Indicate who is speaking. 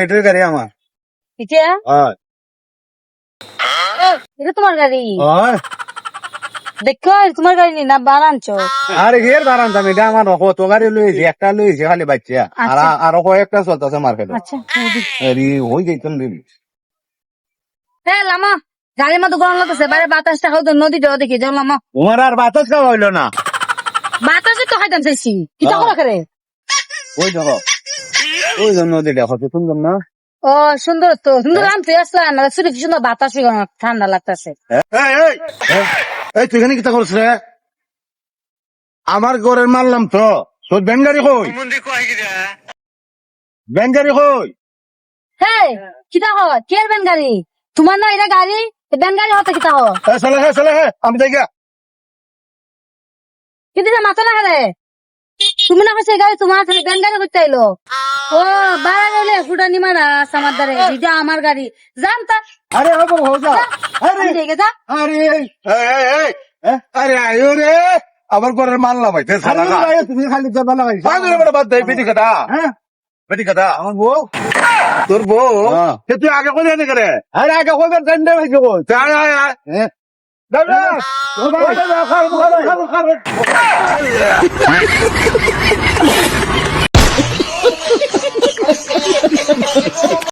Speaker 1: এটার গাড়ি আমার।
Speaker 2: এটা
Speaker 1: হয়
Speaker 2: এটা তোমার গাড়ি?
Speaker 1: হয়
Speaker 2: দেখো তোমার গাড়ি নি না বানানছো?
Speaker 1: আরে এর দাঁড়ান আমি এটা আমার কত গাড়ি লইছি, একটা লইছি খালি বাচ্চা, আর
Speaker 2: আচ্ছা।
Speaker 1: আরো কয়েকটা চলতেছে মার্কেটে।
Speaker 2: আচ্ছা
Speaker 1: আরে হই যাইতেন দিবি
Speaker 2: হ্যাঁ লামা, গাড়ির মতো গরম লাগতেছে, বাইরে বাতাসটা হয়তো নদীটাও দেখি যাও লামা।
Speaker 1: তোমার আর বাতাস খাওয়া হইলো না।
Speaker 2: বাতাসে তো খাইতাম চাইছি, কি তা করে করে?
Speaker 1: ওই দেখো ওই জন্য নদীটা কত সুন্দর না।
Speaker 2: ও সুন্দর তো, সুন্দর আনতে আসলাম না, শুধু কি সুন্দর বাতাস ঠান্ডা লাগতেছে।
Speaker 1: এই তুই এখানে কি করছ রে? আমার ঘরের মারলাম তো, তোর ব্যান গাড়ি কই? ব্যান গাড়ি কই?
Speaker 2: হ্যাঁ কি তা হয়? কে বেন গাড়ি? তোমার না এটা গাড়ি, বেন গাড়ি হতে কি তা হয়?
Speaker 1: চলে আমি যাই গা।
Speaker 2: কিন্তু এটা মাথা না খেলে তুমি না কাছে গাড়ি তোমার আছে, বেন গাড়ি করতে আইলো। ও বাড়া গেলে ফুটা নিমা না আমার দ্বারে, এটা আমার গাড়ি, জান তা
Speaker 1: আরে হবো হো যা। আরে
Speaker 2: আমি দেখে যা।
Speaker 1: আরে আরে আয়ো রে, আমার ঘরের মারলাম ভাই তুমি খালি জবা লাগাই বাদ দে বেটি কথা। হ্যাঁ বেটি কথা আমার বউ, তোর বউ তুই আগে কই জানি করে? আরে আগে কইবার জানতে ভাইছো কই? আয় আয় আয় দাদা খাবো